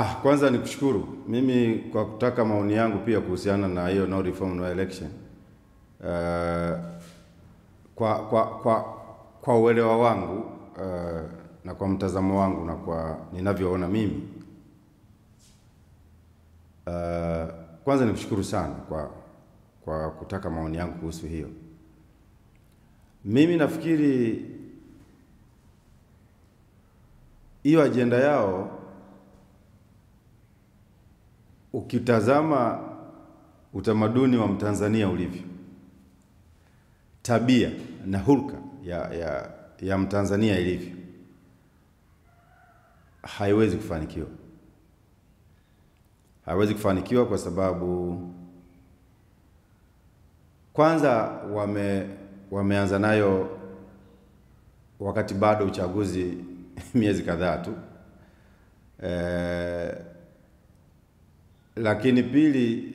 Kwanza nikushukuru mimi kwa kutaka maoni yangu pia kuhusiana na hiyo no reform no election. Kwa uelewa wangu na kwa mtazamo wangu na kwa ninavyoona mimi, kwanza nikushukuru sana kwa kutaka maoni yangu kuhusu hiyo. Mimi nafikiri hiyo ajenda yao, ukitazama utamaduni wa Mtanzania ulivyo, tabia na hulka ya Mtanzania ilivyo, haiwezi kufanikiwa. Haiwezi kufanikiwa kwa sababu kwanza wameanza nayo wakati bado uchaguzi miezi kadhaa tu. Lakini pili,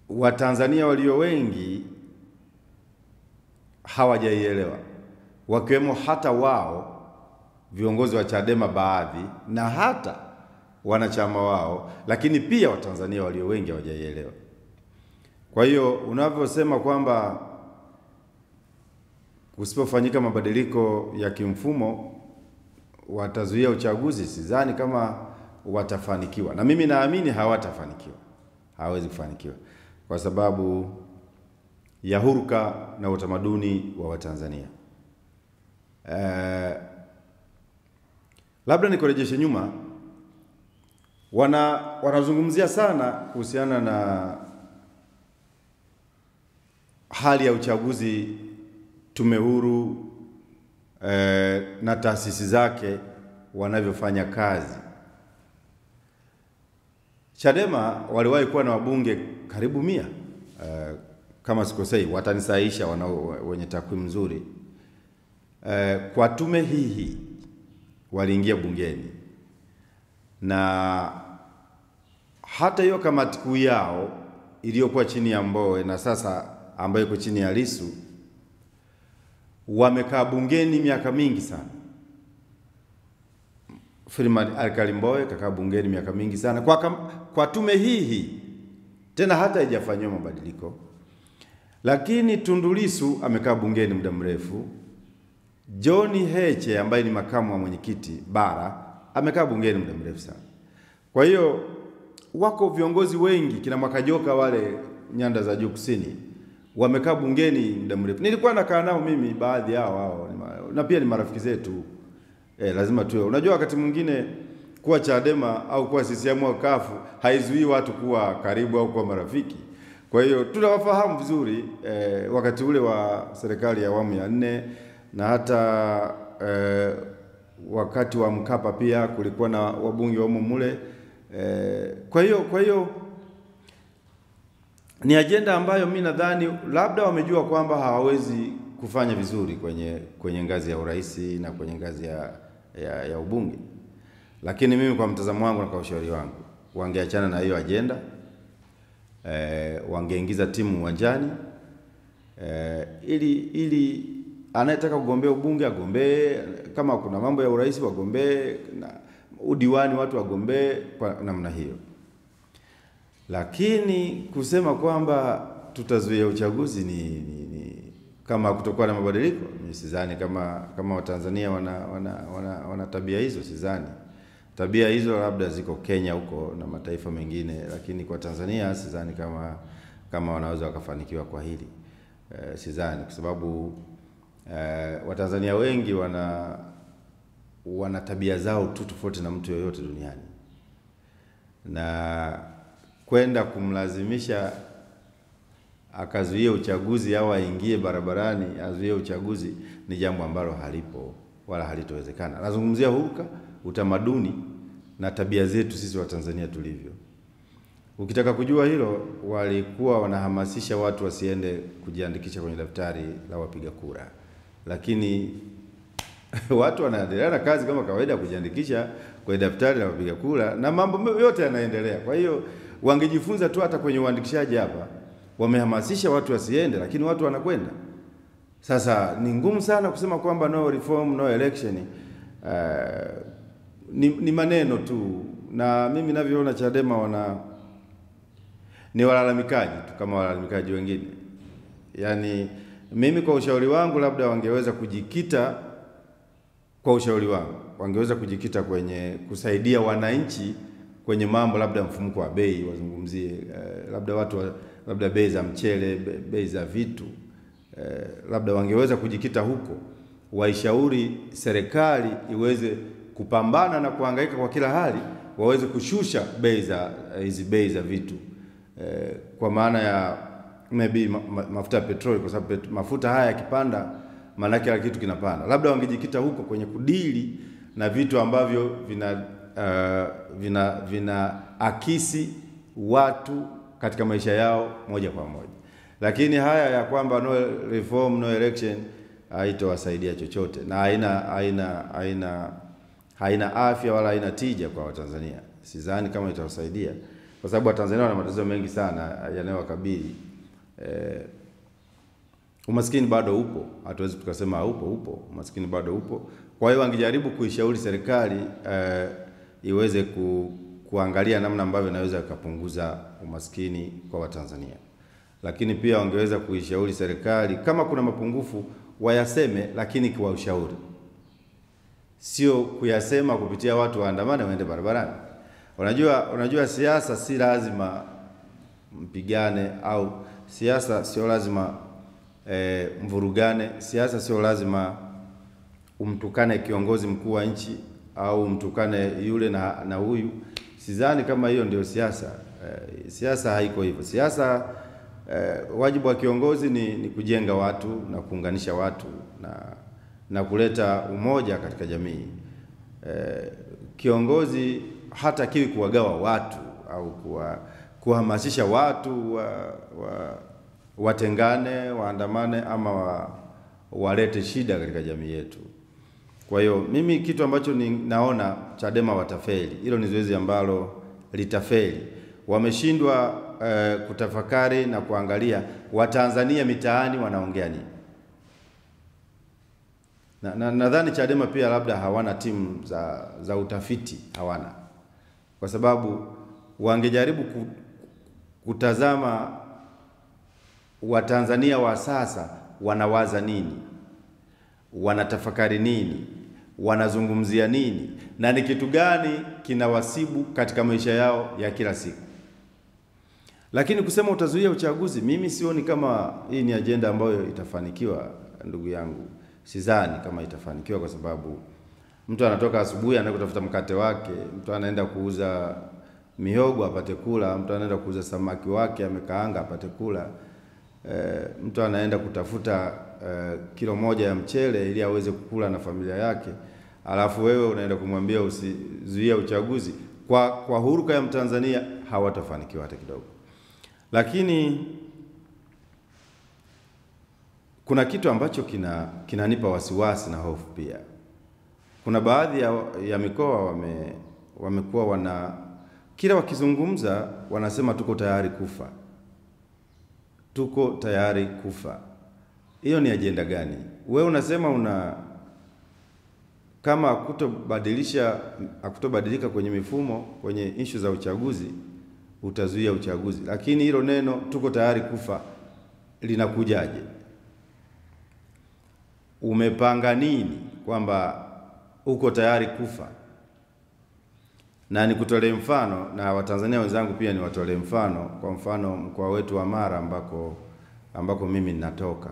Watanzania walio wengi hawajaielewa, wakiwemo hata wao viongozi wa Chadema baadhi na hata wanachama wao, lakini pia Watanzania walio wengi hawajaielewa. Kwa hiyo unavyosema kwamba kusipofanyika mabadiliko ya kimfumo watazuia uchaguzi, sidhani kama watafanikiwa. Na mimi naamini hawatafanikiwa. Hawezi kufanikiwa kwa sababu ya huruka na utamaduni wa Watanzania. Labda nikurejeshe nyuma, wanazungumzia sana kuhusiana na hali ya uchaguzi, tume huru na taasisi zake wanavyofanya kazi. Chadema waliwahi kuwa na wabunge karibu 100, kama sikosei, watanisaisha wenye takwimu nzuri. Kwa tume hii waliingia bungeni, na hata hiyo kamati kuu yao iliyokuwa chini ya Mbowe na sasa ambayo iko chini ya Lissu, wamekaa bungeni miaka mingi sana. Freeman Aikaeli Mbowe kakaa bungeni miaka mingi sana kwa tume hii, tena hata haijafanywa mabadiliko. Lakini Tundu Lissu amekaa bungeni muda mrefu. John Heche ambaye ni makamu wa mwenyekiti bara amekaa bungeni muda mrefu sana. Kwa hiyo wako viongozi wengi, kina Mwakajoka wale nyanda za juu kusini, wamekaa bungeni muda mrefu. Nilikuwa nakaa nao mimi, baadhi yao na pia ni marafiki zetu. Lazima tuwe. Unajua wakati mwingine kuwa Chadema au kuwa CCM au CUF haizuii watu kuwa karibu au kuwa marafiki. Kwa hiyo tunawafahamu vizuri wakati ule wa serikali ya awamu ya 4 na hata wakati wa Mkapa pia kulikuwa na wabunge wa mule. Kwa hiyo ni ajenda ambayo mimi nadhani labda wamejua kwamba hawawezi kufanya vizuri kwenye ngazi ya urais na kwenye ngazi ya ubunge. Lakini mimi kwa mtazamo wangu na kwa ushauri wangu, wangeachana na hiyo ajenda, wangeingiza timu uwanjani, ili anayetaka kugombea ubunge agombee, kama kuna mambo ya urais wagombee, na udiwani watu wagombee kwa namna hiyo. Lakini kusema kwamba tutazuia uchaguzi ni kama kutokuwa na mabadiliko, mimi sidhani kama Watanzania wana tabia hizo. Sidhani. Tabia hizo labda ziko Kenya huko na mataifa mengine, lakini kwa Tanzania sidhani kama wanaweza wakafanikiwa kwa hili. Sidhani, kwa sababu Watanzania wengi wana tabia zao tu tofauti na mtu yoyote duniani, na kwenda kumlazimisha akazuia uchaguzi au aingie barabarani azuie uchaguzi ni jambo ambalo halipo wala halitowezekana. Nazungumzia huruka, utamaduni na tabia zetu sisi wa Tanzania tulivyo. Ukitaka kujua hilo, walikuwa wanahamasisha watu wasiende kujiandikisha kwenye daftari la wapiga kura, lakini watu wanaendelea na kazi kama kawaida kujiandikisha kwenye daftari la wapiga kura na mambo yote yanaendelea. Kwa hiyo wangejifunza tu hata kwenye uandikishaji hapa. Wamehamasisha watu wasiende, lakini watu wanakwenda. Sasa ni ngumu sana kusema kwamba no reform no election. ni maneno tu, na mimi ninavyoona Chadema ni walalamikaji tu kama walalamikaji wengine. Yaani mimi kwa ushauri wangu, labda wangeweza kujikita, kwa ushauri wangu wangeweza kujikita kwenye kusaidia wananchi kwenye mambo, labda mfumuko wa bei wazungumzie, labda labda bei za mchele, bei za vitu, labda wangeweza kujikita huko, waishauri serikali iweze kupambana na kuhangaika kwa kila hali, waweze kushusha bei za vitu, kwa maana ya maybe mafuta ya petroli, kwa sababu mafuta haya yakipanda maana kila kitu kinapanda. Labda wangejikita huko kwenye kudili na vitu ambavyo vina akisi watu katika maisha yao moja kwa moja. Lakini haya ya kwamba no reform no election haitowasaidia chochote, na haina afya wala haina tija kwa Watanzania. Sidhani kama itawasaidia, kwa sababu Watanzania wana matatizo mengi sana yanayowakabili. Umaskini bado upo, hatuwezi tukasema haupo, umaskini bado upo. Kwa hiyo wangejaribu kuishauri serikali iweze kuangalia namna ambavyo inaweza kupunguza umaskini kwa Watanzania. Lakini pia wangeweza kuishauri serikali kama kuna mapungufu wayaseme, lakini kwa ushauri, sio kuyasema kupitia watu waandamane waende barabarani. Unajua siasa si lazima mpigane, au siasa sio lazima mvurugane. Siasa sio lazima umtukane kiongozi mkuu wa nchi au mtukane yule na huyu. Sidhani kama hiyo ndio siasa. Siasa haiko hivyo. Siasa, wajibu wa kiongozi ni kujenga watu na kuunganisha watu na kuleta umoja katika jamii. Kiongozi hata kiwi kuwagawa watu au kuhamasisha watu watengane, waandamane, ama walete shida katika jamii yetu. Kwa hiyo mimi kitu ambacho naona Chadema watafeli, hilo ni zoezi ambalo litafeli. Wameshindwa kutafakari na kuangalia Watanzania mitaani wanaongea nini. Nadhani Chadema pia labda hawana timu za utafiti, hawana. Kwa sababu wangejaribu kutazama Watanzania wa sasa wanawaza nini, wanatafakari nini, wanazungumzia nini, na ni kitu gani kinawasibu katika maisha yao ya kila siku. Lakini kusema utazuia uchaguzi, mimi sioni kama hii ni agenda ambayo itafanikiwa, ndugu yangu. Sidhani kama itafanikiwa, kwa sababu mtu anatoka asubuhi anaenda kutafuta mkate wake, mtu anaenda kuuza mihogo apate kula, mtu anaenda kuuza samaki wake amekaanga apate kula, mtu anaenda kutafuta kilo moja ya mchele ili aweze kukula na familia yake. Alafu wewe unaenda kumwambia usizuia uchaguzi. Kwa huruka ya Mtanzania hawatafanikiwa hata kidogo. Lakini kuna kitu ambacho kinanipa wasiwasi na hofu pia. Kuna baadhi ya mikoa wamekuwa kila wakizungumza wanasema tuko tayari kufa. Tuko tayari kufa. Hiyo ni agenda gani? Wewe unasema kama hakutobadilika kwenye mifumo, kwenye issue za uchaguzi, utazuia uchaguzi. Lakini hilo neno tuko tayari kufa linakujaje? Umepanga nini kwamba uko tayari kufa? Na nikutolee mfano, na Watanzania wenzangu pia niwatolee mfano. Kwa mfano mkoa wetu wa Mara ambako mimi ninatoka.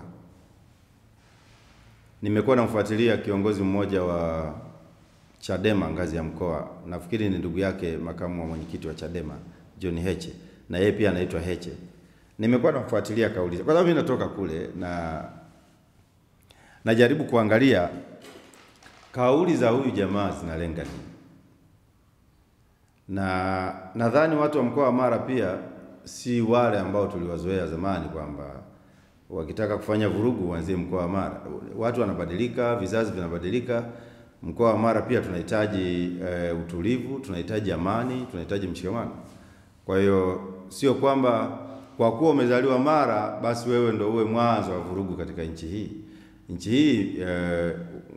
Nimekuwa namfuatilia kiongozi mmoja wa Chadema ngazi ya mkoa. Nafikiri ni ndugu yake makamu wa mwenyekiti wa Chadema, John Heche, na yeye pia anaitwa Heche. Nimekuwa namfuatilia kauli, kwa sababu mimi natoka kule, na najaribu kuangalia kauli za huyu jamaa zinalenga nini. Na nadhani watu wa mkoa wa Mara pia si wale ambao tuliwazoea zamani kwamba wakitaka kufanya vurugu waanzie mkoa wa Mara. Watu wanabadilika, vizazi vinabadilika. Mkoa wa Mara pia tunahitaji utulivu, tunahitaji amani, tunahitaji mshikamano. Kwa hiyo sio kwamba kwa kuwa umezaliwa Mara basi wewe ndio uwe mwanzo wa vurugu katika nchi hii. Nchi hii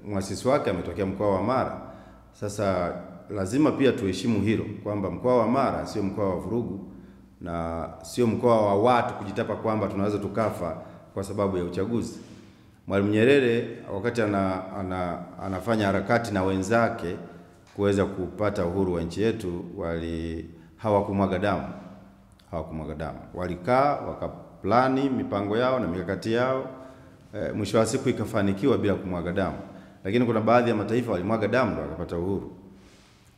muasisi wake ametokea mkoa wa Mara. Sasa lazima pia tuheshimu hilo kwamba mkoa wa Mara sio mkoa wa vurugu na sio mkoa wa watu kujitapa kwamba tunaweza tukafa kwa sababu ya uchaguzi. Mwalimu Nyerere wakati anafanya harakati na wenzake kuweza kupata uhuru wa nchi yetu, hawakumwaga damu. Walikaa wakaplani mipango yao na mikakati yao, mwisho wa siku ikafanikiwa bila kumwaga damu. Lakini kuna baadhi ya mataifa walimwaga damu ndio wakapata uhuru.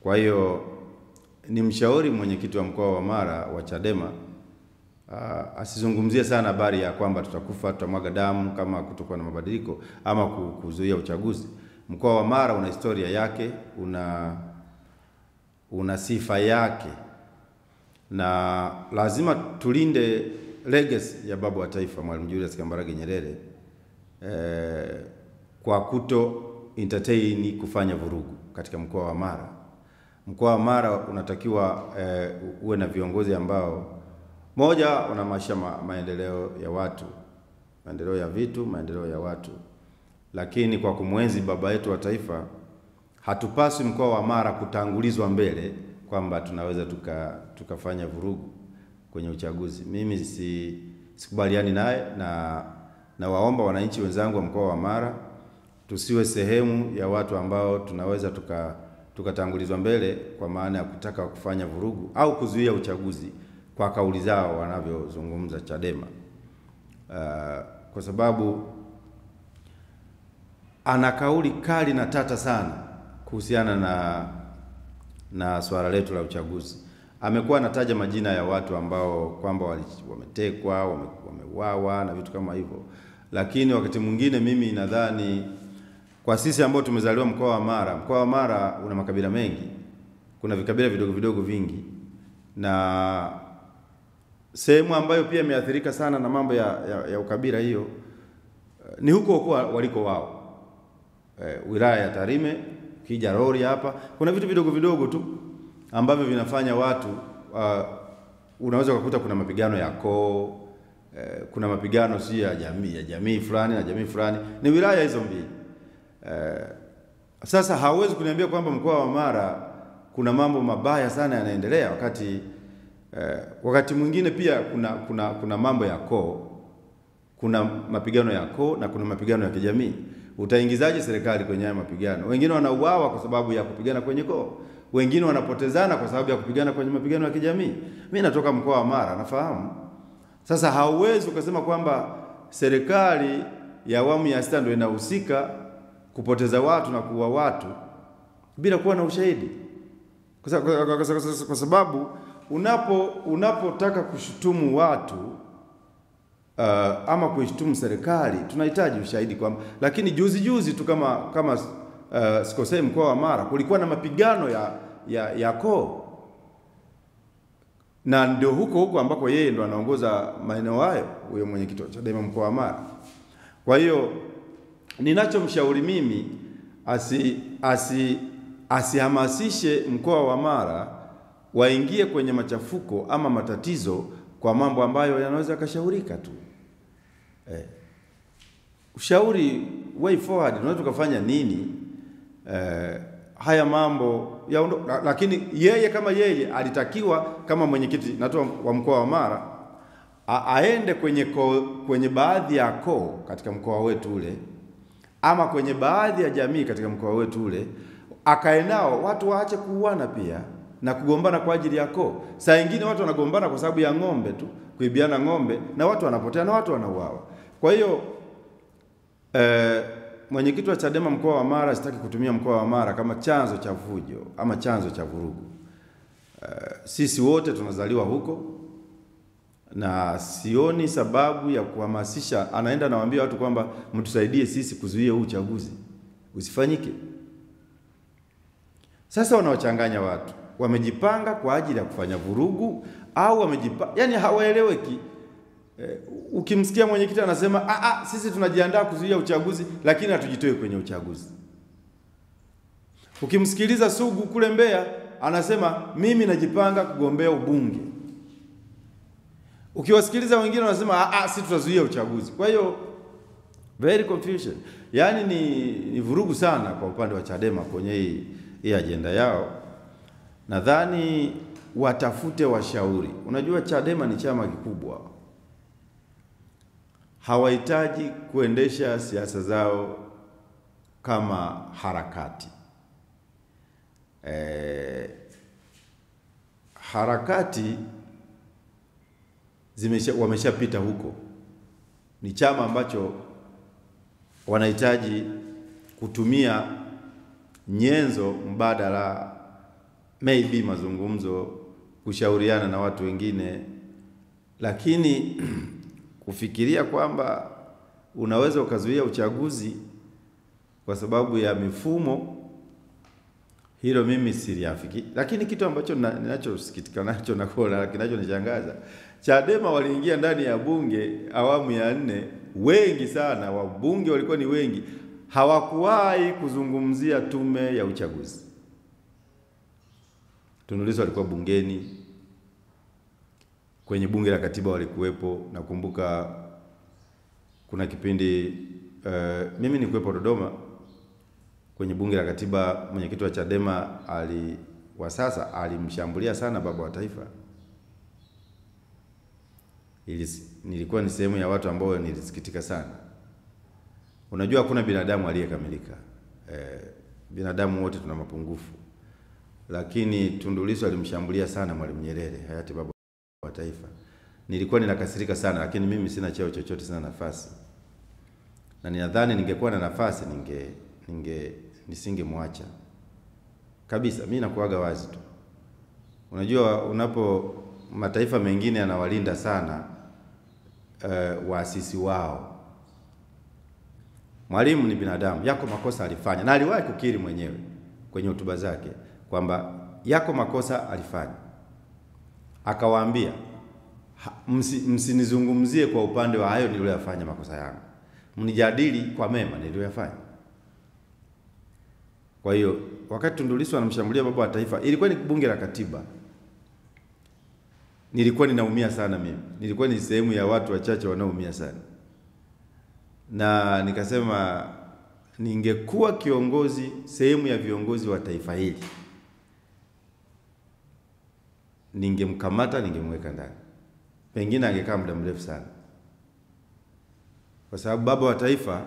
Kwa hiyo ni mshauri mwenyekiti wa mkoa wa Mara wa Chadema asizungumzie sana habari ya kwamba tutakufa, tutamwaga damu kama kutokuwa na mabadiliko ama kuzuia uchaguzi. Mkoa wa Mara una historia yake, una sifa yake, na lazima tulinde legacy ya baba wa taifa Mwalimu Julius Kambarage Nyerere kwa kuto entertain kufanya vurugu katika mkoa wa Mara. Mkoa wa Mara unatakiwa uwe na viongozi ambao moja wanahamasisha maendeleo ya watu, maendeleo ya vitu, maendeleo ya watu. Lakini kwa kumwenzi baba yetu wa taifa, hatupaswi mkoa wa Mara kutangulizwa mbele kwamba tunaweza tukafanya vurugu kwenye uchaguzi. Mimi sikubaliani naye, na waomba wananchi wenzangu wa mkoa wa Mara tusiwe sehemu ya watu ambao tunaweza tukatangulizwa mbele kwa maana ya kutaka kufanya vurugu au kuzuia uchaguzi kwa kauli zao wanavyozungumza Chadema. Kwa sababu ana kauli kali na tata sana kuhusiana na swala letu la uchaguzi. Amekuwa anataja majina ya watu ambao kwamba wametekwa, wameuawa na vitu kama hivyo. Lakini wakati mwingine mimi nadhani kwa sisi ambao tumezaliwa mkoa wa Mara una makabila mengi. Kuna vikabila vidogo vidogo vingi, na sehemu ambayo pia imeathirika sana na mambo ya ukabila hiyo ni huko waliko wao. Wilaya ya Tarime, kija Rori hapa, kuna vitu vidogo vidogo tu ambavyo vinafanya watu unaweza kukuta kuna mapigano ya koo, kuna mapigano si ya jamii fulani na jamii fulani, ni wilaya hizo mbili. Sasa hauwezi kuniambia kwamba mkoa wa Mara kuna mambo mabaya sana yanaendelea wakati mwingine pia kuna mambo ya koo, kuna mapigano ya koo na kuna mapigano ya kijamii. Utaingizaje serikali kwenye haya mapigano? Wengine wanauawa kwa sababu ya kupigana kwenye koo, wengine wanapotezana kwa sababu ya kupigana kwenye mapigano ya kijamii. Mimi natoka mkoa wa Mara, nafahamu. Sasa hauwezi ukasema kwamba serikali ya awamu ya sita ndio inahusika kupoteza watu na kuua watu bila kuwa na ushahidi. Kwa sababu unapotaka kushutumu watu ama kuishutumu serikali, tunahitaji ushahidi kwamba. Lakini juzi tu kama sikosei, mkoa wa Mara kulikuwa na mapigano ya koo, na ndio huko ambako yeye ndo anaongoza maeneo hayo, huyo mwenyekiti wa Chadema mkoa wa Mara. Kwa hiyo ninachomshauri mimi asihamasishe mkoa wa Mara waingie kwenye machafuko ama matatizo kwa mambo ambayo yanaweza kashaurika tu. Ushauri way forward, unaweza kufanya nini? Haya mambo lakini yeye kama yeye alitakiwa kama mwenyekiti wa mkoa wa Mara aende kwenye baadhi ya koo katika mkoa wetu ule, ama kwenye baadhi ya jamii katika mkoa wetu ule, akae nao, watu waache kuuana pia na kugombana kwa ajili ya koo. Saa nyingine watu wanagombana kwa sababu ya ng'ombe tu, kuibiana ng'ombe, na watu wanapotea na watu wanauawa. Kwa hiyo mwenyekiti wa Chadema mkoa wa Mara sitaki kutumia mkoa wa Mara kama chanzo cha fujo ama chanzo cha vurugu. Sisi wote tunazaliwa huko, na sioni sababu ya kuhamasisha. Anaenda nawaambia watu kwamba mtusaidie sisi kuzuia huu uchaguzi usifanyike. Sasa wanawachanganya watu, wamejipanga kwa ajili ya kufanya vurugu au yani hawaeleweki. Ukimsikia mwenyekiti anasema sisi tunajiandaa kuzuia uchaguzi lakini hatujitoe kwenye uchaguzi. Ukimsikiliza Sugu kule Mbeya anasema mimi najipanga kugombea ubunge. Ukiwasikiliza wengine wanasema sisi tutazuia uchaguzi. Kwa hiyo very confusion. Yaani ni vurugu sana kwa upande wa Chadema kwenye hii agenda yao. nadhani watafute washauri. Unajua Chadema ni chama kikubwa, hawahitaji kuendesha siasa zao kama harakati. Harakati wameshapita huko. Ni chama ambacho wanahitaji kutumia nyenzo mbadala, maybe mazungumzo, kushauriana na watu wengine, lakini kufikiria kwamba unaweza ukazuia uchaguzi kwa sababu ya mifumo, hilo mimi siliafiki. Lakini kitu ambacho ninachosikitika nacho na kuona kinachonishangaza, Chadema waliingia ndani ya bunge awamu ya 4, wengi sana, wabunge walikuwa ni wengi, hawakuwahi kuzungumzia tume ya uchaguzi. Tundu Lissu alikuwa bungeni, kwenye bunge la katiba walikuwepo. Nakumbuka kuna kipindi mimi nilikuwepo Dodoma kwenye bunge la katiba, mwenyekiti wa Chadema wa sasa alimshambulia sana baba wa taifa. Nilikuwa ni sehemu ya watu ambao nilisikitika sana. Unajua hakuna binadamu aliyekamilika. Binadamu wote tuna mapungufu. Lakini Tundu Lissu alimshambulia sana Mwalimu Nyerere, hayati baba wa taifa. Nilikuwa ninakasirika sana, lakini mimi sina cheo chochote, sina nafasi. Na ninadhani ningekuwa na nafasi nisingemwacha kabisa. Mimi nakuaga wazi tu. Unajua mataifa mengine yanawalinda sana waasisi wao. Mwalimu ni binadamu, yako makosa alifanya, na aliwahi kukiri mwenyewe kwenye hotuba zake kwamba yako makosa alifanya. Akawaambia msinizungumzie kwa upande wa hayo niliyoyafanya makosa yangu, mnijadili kwa mema niliyoyafanya. Kwa hiyo wakati Tundu Lissu anamshambulia baba wa taifa, ilikuwa ni bunge la katiba, nilikuwa ninaumia sana mimi. Nilikuwa ni sehemu ya watu wachache wanaoumia sana. Na nikasema ningekuwa kiongozi, sehemu ya viongozi wa taifa hili, ningemkamata, ningemweka ndani. Pengine angekaa muda mrefu sana. Kwa sababu baba wa taifa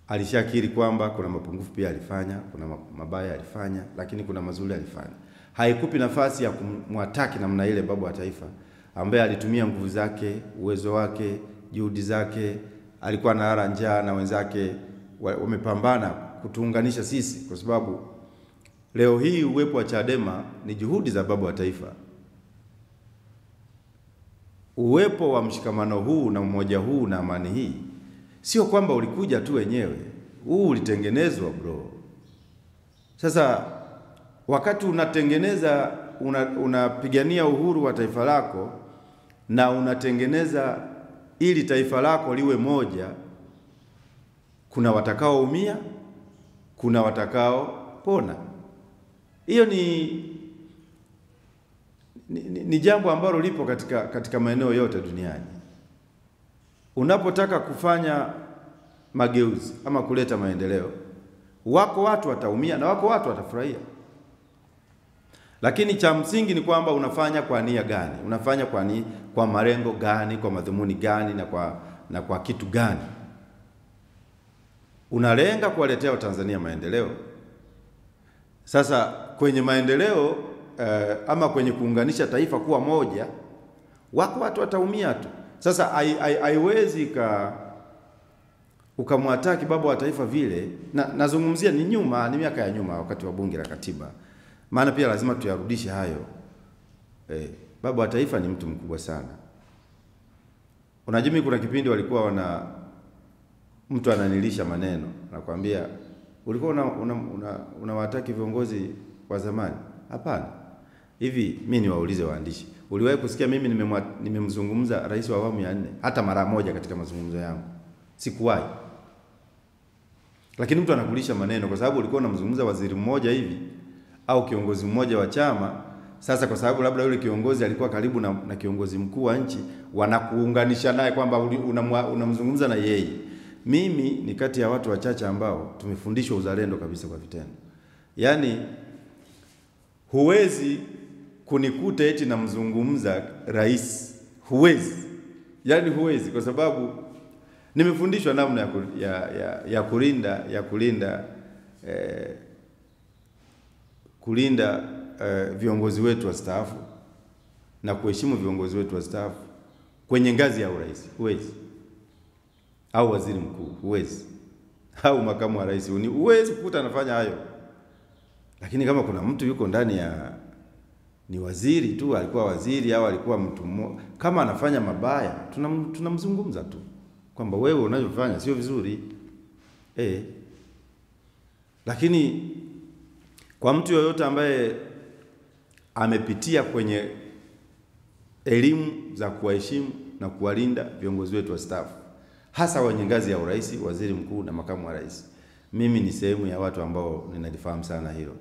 alishakiri kwamba kuna mapungufu pia alifanya, kuna mabaya alifanya, lakini kuna mazuri alifanya. Haikupi nafasi ya kumwataki namna ile baba wa taifa ambaye alitumia nguvu zake, uwezo wake, juhudi zake. Alikuwa na hara njaa na wenzake wamepambana kutuunganisha sisi, kwa sababu leo hii uwepo wa Chadema ni juhudi za baba wa taifa. Uwepo wa mshikamano huu na umoja huu na amani hii sio kwamba ulikuja tu wenyewe, huu ulitengenezwa bro. Sasa wakati unatengeneza, unapigania uhuru wa taifa lako na unatengeneza ili taifa lako liwe moja, kuna watakaoumia, kuna watakao pona. Hiyo ni jambo ambalo lipo katika maeneo yote duniani. Unapotaka kufanya mageuzi ama kuleta maendeleo, wako watu wataumia na wako watu watafurahia. Lakini cha msingi ni kwamba unafanya kwa nia gani? Unafanya kwa malengo gani, kwa madhumuni gani, na kwa kitu gani? Unalenga kuwaletea Watanzania maendeleo. Sasa kwenye maendeleo ama kwenye kuunganisha taifa kuwa moja, wako watu wataumia tu. Sasa haiwezi ukamwataki baba wa taifa vile. Nazungumzia ni miaka ya nyuma, wakati wa bunge la katiba. Maana pia lazima tuyarudishe hayo. Baba wa taifa ni mtu mkubwa sana. Unajua kuna kipindi walikuwa mtu ananilisha maneno, nakwambia ulikuwa unawataki viongozi wa zamani. Hapana. Hivi mimi niwaulize waandishi, uliwahi kusikia mimi nimemzungumza rais wa awamu ya 4 hata mara moja katika mazungumzo yangu? Sikuwahi. Lakini mtu anakulisha maneno kwa sababu ulikuwa unamzungumza waziri mmoja hivi au kiongozi mmoja wa chama. Sasa kwa sababu labda yule kiongozi alikuwa karibu na kiongozi mkuu wa nchi, wanakuunganisha naye kwamba unamzungumza na yeye. Mimi ni kati ya watu wachache ambao tumefundishwa uzalendo kabisa kwa vitendo. Yaani huwezi kunikuta eti namzungumza rais, huwezi. Yaani huwezi, kwa sababu nimefundishwa namna kulinda viongozi wetu wastaafu na kuheshimu viongozi wetu wastaafu kwenye ngazi ya urais. Huwezi. Au waziri mkuu, huwezi. Au makamu wa rais, huwezi kukuta anafanya hayo. Lakini kama kuna mtu yuko ndani ya ni waziri tu, alikuwa waziri au alikuwa mtu kama anafanya mabaya, tunamzungumza tu kwamba wewe unavyofanya sio vizuri. Lakini kwa mtu yoyote ambaye amepitia kwenye elimu za kuwaheshimu na kuwalinda viongozi wetu wastaafu, hasa wenye ngazi ya urais, waziri mkuu na makamu wa rais, mimi ni sehemu ya watu ambao ninalifahamu sana hilo.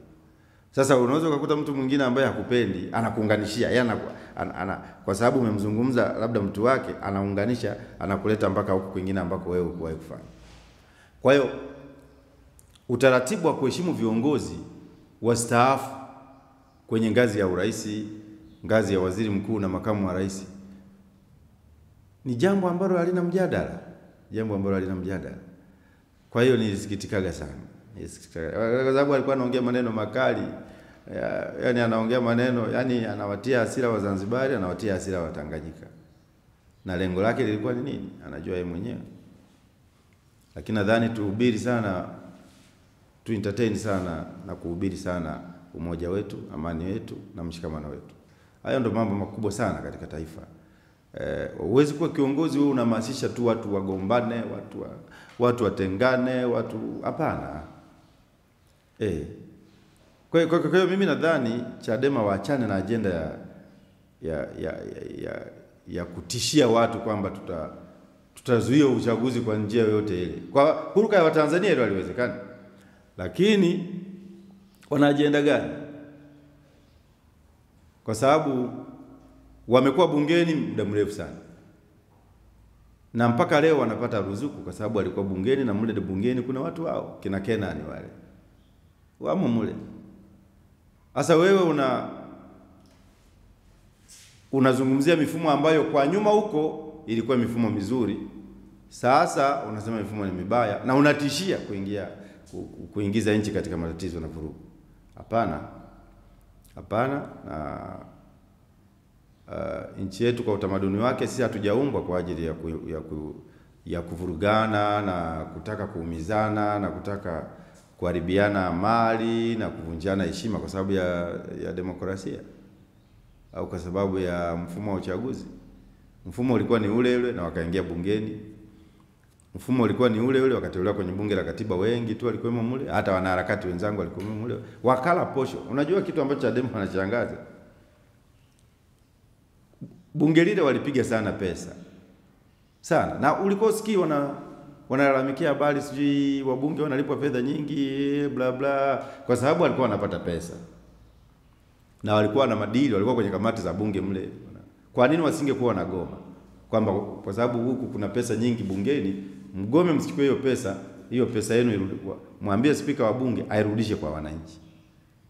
Sasa unaweza kukuta mtu mwingine ambaye hakupendi anakuunganishia, yeye kwa sababu umemzungumza labda mtu wake, anaunganisha, anakuleta mpaka huko kwingine ambako wewe hukuwahi kufanya. Kwa hiyo utaratibu wa kuheshimu viongozi wastaafu kwenye ngazi ya urais, ngazi ya waziri mkuu na makamu wa rais ni jambo ambalo halina mjadala, Kwa hiyo nilisikitikaga sana. Kwa sababu alikuwa anaongea maneno makali, yani anaongea maneno, yani anawatia hasira Wazanzibari, anawatia hasira Watanganyika. Na lengo lake lilikuwa ni nini? Anajua yeye mwenyewe. Lakini nadhani tuhubiri sana, entertain sana na kuhubiri sana umoja wetu, amani wetu na mshikamano wetu. Hayo ndio mambo makubwa sana katika taifa. Huwezi kuwa kiongozi wewe unahamasisha tu watu wagombane, watu watengane, hapana. Kwa hiyo mimi nadhani Chadema waachane na agenda ya kutishia watu kwamba tutazuia uchaguzi kwa njia yoyote ile. Kwa huruka ya Watanzania hilo haliwezekani. Lakini wana agenda gani? Kwa sababu wamekuwa bungeni muda mrefu sana. Na mpaka leo wanapata ruzuku kwa sababu walikuwa bungeni, na mule bungeni kuna watu wao, kina Kenani wale. Wamo mule. Sasa wewe unazungumzia mifumo ambayo kwa nyuma huko ilikuwa mifumo mizuri. Sasa unasema mifumo ni mibaya na unatishia kuingiza nchi katika matatizo na vurugu. Hapana. Na nchi yetu kwa utamaduni wake sisi hatujaumbwa kwa ajili ya kuvurugana na kutaka kuumizana na kutaka kuharibiana mali na kuvunjana heshima kwa sababu ya demokrasia au kwa sababu ya mfumo wa uchaguzi. Mfumo ulikuwa ni ule na wakaingia bungeni. Mfumo ulikuwa ni ule wakateuliwa kwenye bunge la katiba, wengi tu walikuwemo mule, hata wanaharakati wenzangu walikuwemo mule. Wakala posho. Unajua kitu ambacho Chadema wanashangaza? Bunge lile walipiga sana pesa. Sana. Na ulikuwa usikii wanalalamikia habari sijui wabunge wanalipwa fedha nyingi bla bla, kwa sababu walikuwa wanapata pesa. Na walikuwa na madili, walikuwa kwenye kamati za bunge mle. Kwa nini wasingekuwa na goma? Kwamba kwa sababu huku kuna pesa nyingi bungeni, mgome msichukue hiyo pesa yenu irudi kwa. Mwambie spika wa bunge airudishe kwa wananchi.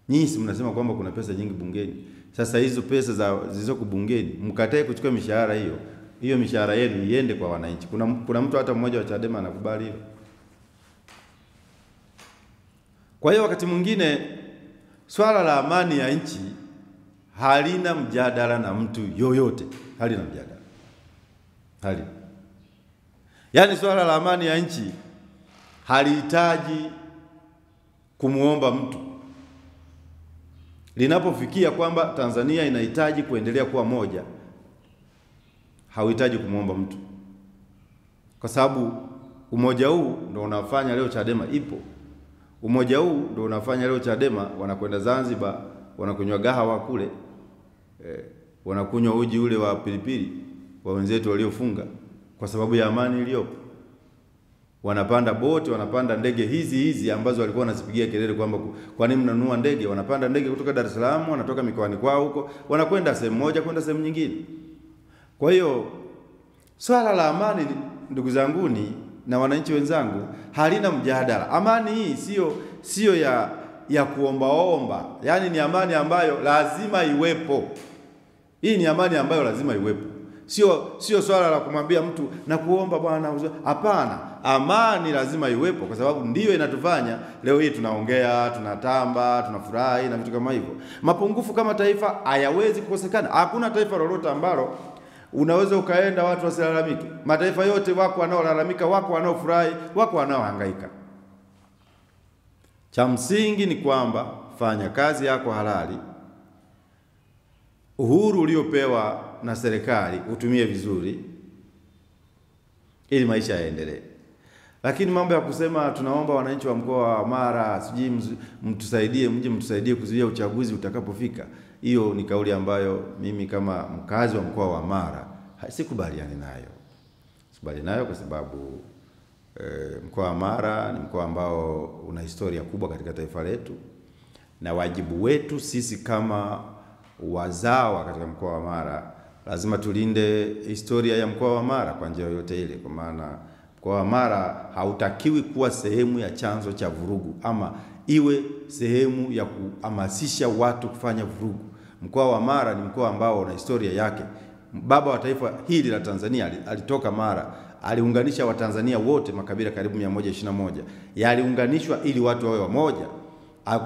Nyinyi si mnasema kwamba kuna pesa nyingi bungeni. Sasa hizo pesa zilizoko bungeni mkatae kuchukua mishahara hiyo mishahara yenu iende kwa wananchi. Kuna mtu hata mmoja wa Chadema anakubali hilo? Kwa hiyo wakati mwingine swala la amani ya nchi halina mjadala na mtu yoyote, halina mjadala. Yaani swala la amani ya nchi halihitaji kumuomba mtu. Linapofikia kwamba Tanzania inahitaji kuendelea kuwa moja, hauhitaji kumuomba mtu. Kwa sababu umoja huu ndio unafanya leo Chadema ipo. Umoja huu ndio unafanya leo Chadema wanakwenda Zanzibar, wanakunywa gahawa kule, wanakunywa uji ule wa pilipili wa wenzetu waliofunga kwa sababu ya amani iliyopo. Wanapanda boti, wanapanda ndege hizi ambazo walikuwa wanasipigia kelele kwamba kwa nini mnanunua ndege? Wanapanda ndege kutoka Dar es Salaam, wanatoka mikoani kwao huko, wanakwenda sehemu moja kwenda sehemu nyingine. Kwa hiyo swala la amani, ndugu zanguni na wananchi wenzangu, halina mjadala. Amani hii sio ya kuombaomba. Yaani ni amani ambayo lazima iwepo. Hii ni amani ambayo lazima iwepo. Sio swala la kumwambia mtu na kuomba bwana. Hapana, amani lazima iwepo, kwa sababu ndiyo inatufanya leo hii tunaongea, tunatamba, tunafurahi na vitu kama hivyo. Mapungufu kama taifa hayawezi kukosekana. Hakuna taifa lolote ambalo unaweza ukaenda watu wasilalamike. Mataifa yote wako wanaolalamika, wako wanaofurahi, wako wanaohangaika. Cha msingi ni kwamba fanya kazi yako halali. Uhuru uliopewa na serikali utumie vizuri ili maisha yaendelee. Lakini mambo ya kusema tunaomba wananchi wa mkoa wa Mara sijui mtusaidie kuzuia uchaguzi utakapofika, hiyo ni kauli ambayo mimi kama mkazi wa mkoa wa Mara sikubaliani nayo. Sikubaliani nayo kwa sababu mkoa wa Mara ni mkoa ambao una historia kubwa katika taifa letu, na wajibu wetu sisi kama wazawa katika mkoa wa Mara lazima tulinde historia ya mkoa wa Mara kwa njia yoyote ile, kwa maana mkoa wa Mara hautakiwi kuwa sehemu ya chanzo cha vurugu ama iwe sehemu ya kuhamasisha watu kufanya vurugu. Mkoa wa Mara ni mkoa ambao una historia yake. Baba wa taifa hili la Tanzania alitoka Mara, aliunganisha Watanzania wote, makabila karibu 121 yaliunganishwa ili watu wawe wamoja.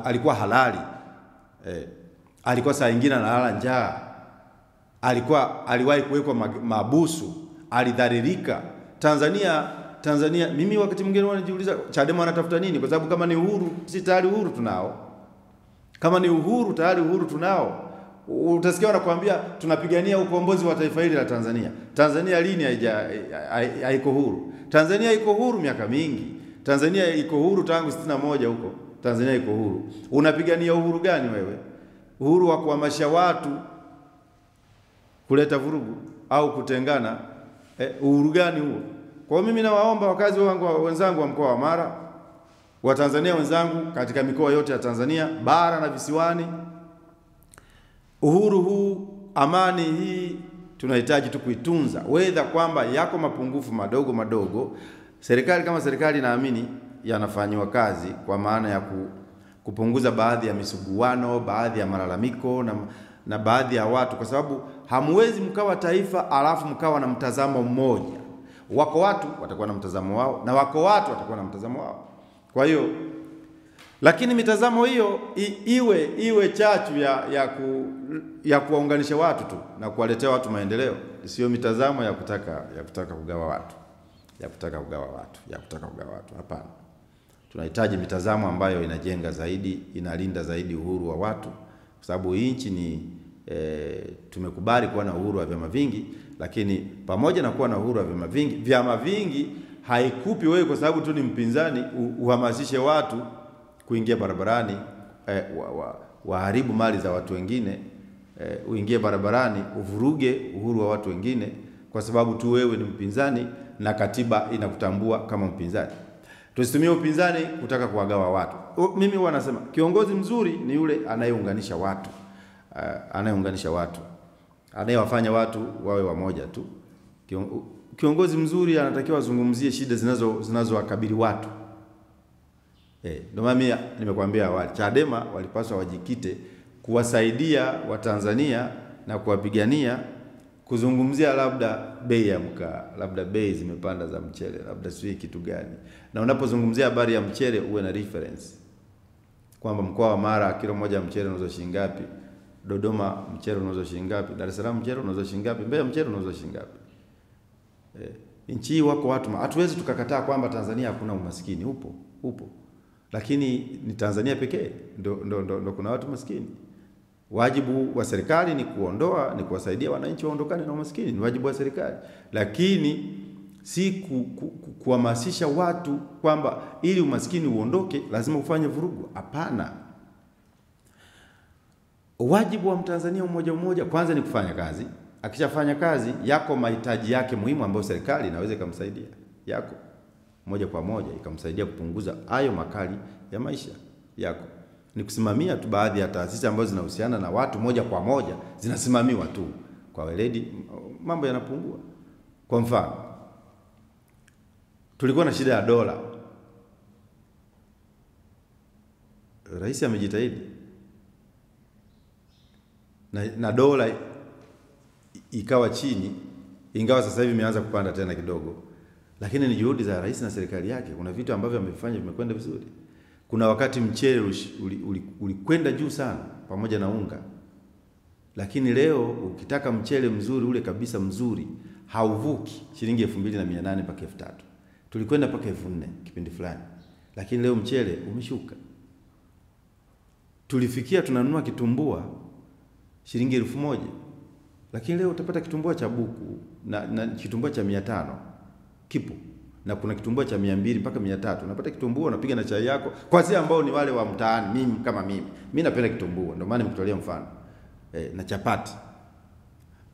Alikuwa halali, alikuwa saa nyingine analala njaa, aliwahi kuwekwa mabusu, alidhalilika. Tanzania mimi wakati mwingine wanajiuliza Chadema wanatafuta nini, kwa sababu kama ni uhuru, si tayari uhuru tunao. Kama ni uhuru, tayari uhuru tunao. Utasikia wanakuambia tunapigania ukombozi wa taifa hili la Tanzania. Tanzania lini haiko huru? Tanzania iko huru miaka mingi. Tanzania iko huru tangu 61 huko. Tanzania iko huru. Unapigania uhuru gani wewe? Uhuru wa kuhamasisha watu kuleta vurugu au kutengana? Uhuru gani huo? Kwa mimi nawaomba wakazi wenzangu wa mkoa wa Mara, Watanzania wenzangu katika mikoa yote ya Tanzania, bara na visiwani, uhuru huu, amani hii tunahitaji tu kuitunza. Wedha kwamba yako mapungufu madogo, serikali kama serikali naamini yanafanywa kazi, kwa maana ya kupunguza baadhi ya misuguano, baadhi ya malalamiko na baadhi ya watu, kwa sababu hamwezi mkawa taifa alafu mkawa na mtazamo mmoja. Wako watu watakuwa na mtazamo wao na wako watu watakuwa na mtazamo wao. Kwa hiyo lakini mitazamo hiyo iwe chachu ya kuwaunganisha watu tu na kuwaletea watu maendeleo, sio mitazamo ya kutaka kugawa watu, hapana. Tunahitaji mitazamo ambayo inajenga zaidi, inalinda zaidi uhuru wa watu, kwa sababu hii nchi ni tumekubali kuwa na uhuru wa vyama vingi, lakini pamoja na kuwa na uhuru wa vyama vingi haikupi wewe kwa sababu tu ni mpinzani uhamasishe watu kuingia barabarani, waharibu mali za watu wengine, uingie barabarani uvuruge uhuru wa watu wengine kwa sababu tu wewe ni mpinzani na katiba inakutambua kama mpinzani. Tusitumie upinzani kutaka kuwagawa watu. Mimi huwa nasema kiongozi mzuri ni yule anayeunganisha watu, anayewafanya watu wawe wamoja tu. Kiongozi mzuri anatakiwa azungumzie shida zinazowakabili watu. Ndio maana nimekuambia awali, Chadema walipaswa wajikite kuwasaidia Watanzania na kuwapigania, kuzungumzia labda bei ya mkaa, labda bei zimepanda za mchele, labda sio kitu gani. Na unapozungumzia habari ya mchele uwe na reference kwamba mkoa wa Mara kilo moja mchele unauzwa shilingi ngapi, Dodoma mchele unauzwa shilingi ngapi, Dar es Salaam mchele unauzwa shilingi ngapi, Mbeya mchele unauzwa shilingi ngapi. Nchi wako watu, hatuwezi tukakataa kwamba Tanzania hakuna umaskini, upo. Lakini ni Tanzania pekee ndo kuna watu maskini. Wajibu wa serikali ni kuwasaidia wananchi waondokane na umaskini, ni wajibu wa serikali. Lakini si kuhamasisha watu kwamba ili umaskini uondoke lazima ufanye vurugu. Hapana. Wajibu wa Mtanzania mmoja kwanza ni kufanya kazi. Akishafanya kazi, yako mahitaji yake muhimu ambayo serikali inaweza kumsaidia. Yako moja kwa moja ikamsaidia kupunguza hayo makali ya maisha yako. Ni kusimamia tu baadhi ya taasisi ambazo zinahusiana na watu moja kwa moja, zinasimamiwa tu kwa weledi, mambo yanapungua. Kwa mfano, tulikuwa na shida ya dola. rais amejitahidi na dola ikawa chini, ingawa sasa hivi imeanza kupanda tena kidogo, lakini ni juhudi za rais na serikali yake. Kuna vitu ambavyo amefanya vimekwenda vizuri. Kuna wakati mchele ulikwenda juu sana pamoja na unga, lakini leo ukitaka mchele mzuri ule kabisa mzuri hauvuki shilingi 2,800 mpaka 3,000. Tulikwenda mpaka 4,000 kipindi fulani, lakini leo mchele umeshuka. Tulifikia tunanunua kitumbua shilingi 1,000, lakini leo utapata kitumbua cha buku na kitumbua cha 500 kipo, na kuna kitumbua cha 200 mpaka 300. Unapata kitumbua, unapiga na chai yako. Kwa sisi ambao ni wale wa mtaani, mimi napenda kitumbua, ndio maana nimekutolea mfano na chapati.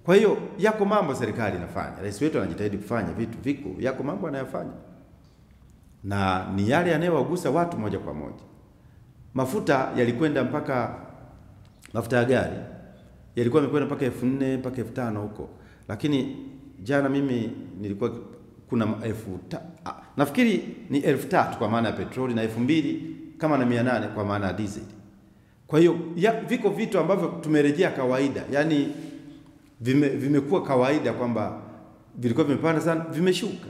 Kwa hiyo yako mambo serikali inafanya, rais wetu anajitahidi kufanya vitu viko, yako mambo anayofanya, na ni yale yanayowagusa watu moja kwa moja. Mafuta yalikwenda mpaka, mafuta ya gari yalikuwa yamekwenda mpaka 4,000 mpaka 5,000 huko, lakini jana mimi nilikuwa kuna nafikiri ni 3,000 kwa maana ya petroli na 2,000 kama na 800 kwa maana ya diesel. Kwa hiyo viko vitu ambavyo tumerejea kawaida, yani vimekuwa kawaida kwamba vilikuwa vimepanda sana, vimeshuka.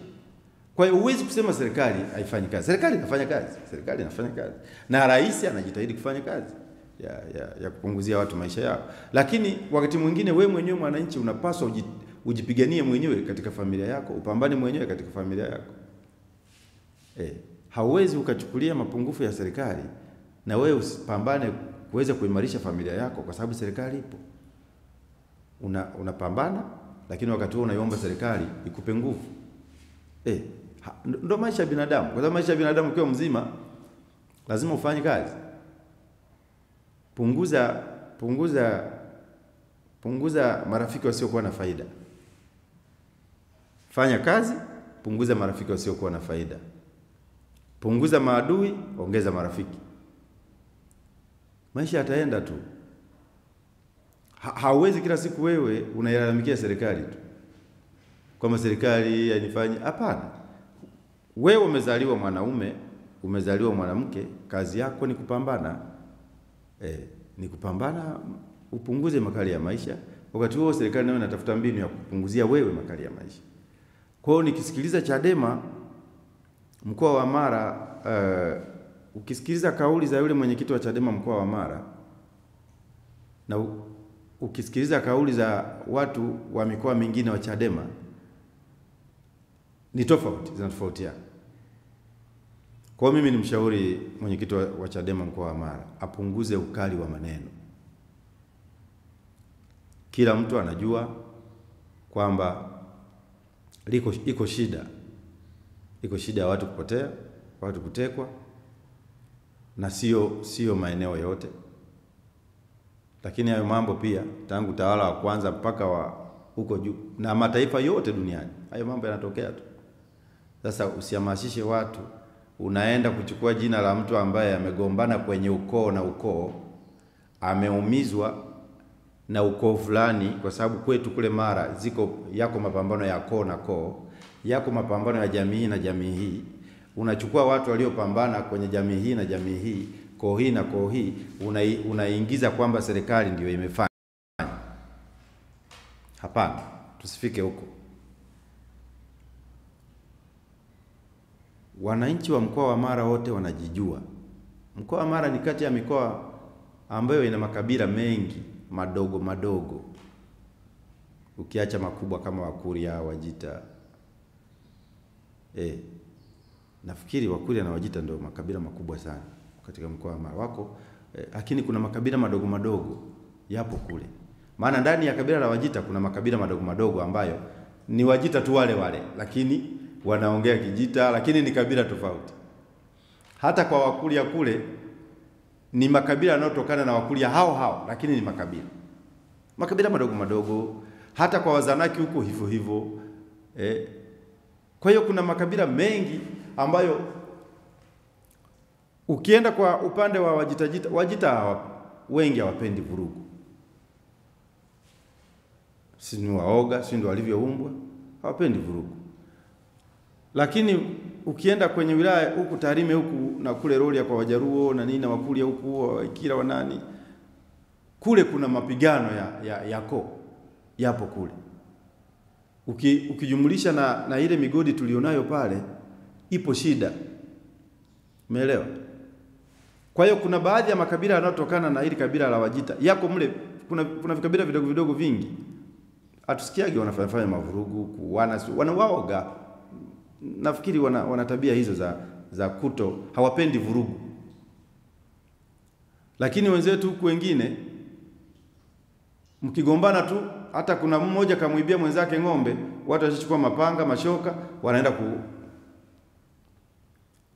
Kwa hiyo huwezi kusema serikali haifanyi kazi. Serikali inafanya kazi, serikali inafanya kazi, na rais anajitahidi kufanya kazi ya kupunguzia watu maisha yao. Lakini wakati mwingine wewe mwenyewe mwananchi unapaswa ujipiganie mwenyewe katika familia yako, upambane mwenyewe katika familia yako. Hauwezi ukachukulia mapungufu ya serikali na wewe usipambane kuweza kuimarisha familia yako, kwa sababu serikali ipo. Unapambana, lakini wakati huo unaiomba serikali ikupe nguvu. Ndio maisha ya binadamu. Kwa sababu maisha ya binadamu, ukiwa mzima lazima ufanye kazi. Punguza marafiki wasiokuwa na faida. Fanya kazi, punguza marafiki wasiokuwa na faida. Punguza maadui, ongeza marafiki. Maisha yataenda tu. Hauwezi kila siku wewe unailalamikia serikali tu, kwamba serikali hainifanyi. Hapana. Wewe umezaliwa mwanaume, umezaliwa mwanamke, kazi yako ni kupambana. Ni kupambana upunguze makali ya maisha. Wakati huo serikali nayo inatafuta mbinu ya kupunguzia wewe makali ya maisha. Kwa hiyo nikisikiliza Chadema mkoa wa Mara, ukisikiliza kauli za yule mwenyekiti wa Chadema mkoa wa Mara, na ukisikiliza kauli za watu wa mikoa mingine wa Chadema, ni tofauti, zinatofautiana. Kwa mimi ni mshauri mwenyekiti wa Chadema mkoa wa Mara apunguze ukali wa maneno. Kila mtu anajua kwamba iko shida ya watu kupotea, watu kutekwa, na sio maeneo yote. Lakini hayo mambo pia tangu utawala wa kwanza mpaka wa huko juu na mataifa yote duniani, hayo mambo yanatokea tu. Sasa usihamasishe watu, unaenda kuchukua jina la mtu ambaye amegombana kwenye ukoo na ukoo, ameumizwa na ukoo fulani, kwa sababu kwetu kule Mara yako mapambano ya koo na koo, yako mapambano ya jamii na jamii hii. Unachukua watu waliopambana kwenye jamii hii na jamii hii, koo hii na koo hii, unaingiza kwamba serikali ndio imefanya. Hapana, tusifike huko. Wananchi wa mkoa wa Mara wote wanajijua. Mkoa wa Mara ni kati ya mikoa ambayo ina makabila mengi madogo, ukiacha makubwa kama Wakuria, Wajita. Nafikiri Wakuria na Wajita ndio makabila makubwa sana katika mkoa wa Mara wako, lakini kuna makabila madogo yapo kule. Maana ndani ya kabila la Wajita kuna makabila madogo ambayo ni Wajita tu wale, lakini wanaongea Kijita, lakini ni kabila tofauti. Hata kwa Wakuria kule ni makabila yanayotokana na Wakuria hao, lakini ni makabila madogo. Hata kwa Wazanaki huko hivyo. Kwa hiyo kuna makabila mengi ambayo ukienda kwa upande wa Wajita wengi hawapendi vurugu. Si ni waoga, si ndio walivyoumbwa, hawapendi vurugu. Lakini ukienda kwenye wilaya huku Tarime huku na kule Rorya kwa Wajaruo na nini na Wakuria huku Ikira wa nani, kule kuna mapigano yapo kule. Ukijumulisha na ile migodi tulionayo pale, ipo shida. Umeelewa? Kwa hiyo kuna baadhi ya makabila yanayotokana na hili kabila la Wajita yako mle, kuna vikabila vidogo vidogo vingi. Hatusikiagi wanafanya mavurugu, kuwana waoga. Nafikiri wana tabia hizo za kuto, hawapendi vurugu. Lakini wenzetu huku wengine mkigombana tu, hata kuna mmoja kamuibia mwenzake ng'ombe, watu wachukua mapanga, mashoka, wanaenda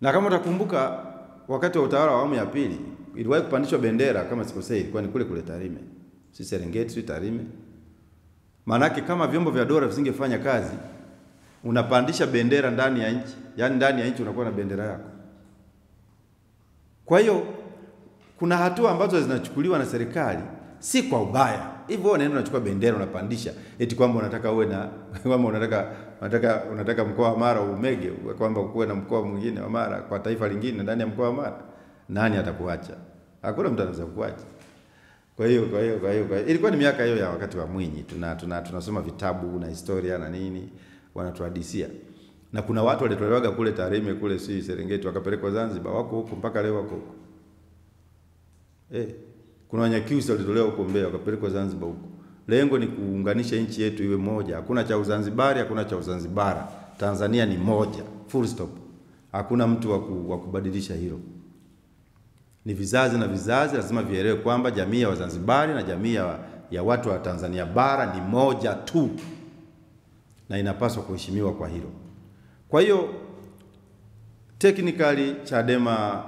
Na kama utakumbuka wakati wa utawala wa awamu ya pili, iliwahi kupandishwa bendera kama sikosei, kwani kule Tarime. Si Serengeti, si Tarime. Maanake kama vyombo vya dola visingefanya kazi, unapandisha bendera ndani ya nchi, yani ndani ya nchi unakuwa na bendera yako. Kwa hiyo kuna hatua ambazo zinachukuliwa na serikali si kwa ubaya. Hivyo unaenda unachukua bendera unapandisha eti kwamba unataka uwe na kwamba unataka mkoa wa Mara umege, kwamba ukuwe na mkoa mwingine wa Mara kwa taifa lingine ndani ya mkoa wa Mara. Nani atakuacha? Hakuna mtu anaweza kukuacha. Kwa hiyo ilikuwa ni miaka hiyo ya wakati wa Mwinyi, tunasoma vitabu na historia na nini, wanatuhadisia. Na kuna watu walitolewaga kule Tarime kule si Serengeti wakapelekwa Zanzibar, wako huko mpaka leo wako huko. Kuna Wanyakyusa walitolewa huko Mbeya wakapelekwa Zanzibar huko. Lengo ni kuunganisha nchi yetu iwe moja. Hakuna cha Uzanzibari, hakuna cha Uzanzibara. Tanzania ni moja. Full stop. Hakuna mtu wa kubadilisha hilo. Ni vizazi na vizazi lazima vielewe kwamba jamii ya Wazanzibari na jamii ya watu wa Tanzania bara ni moja tu. Na inapaswa kuheshimiwa kwa hilo. Kwa hiyo technically Chadema,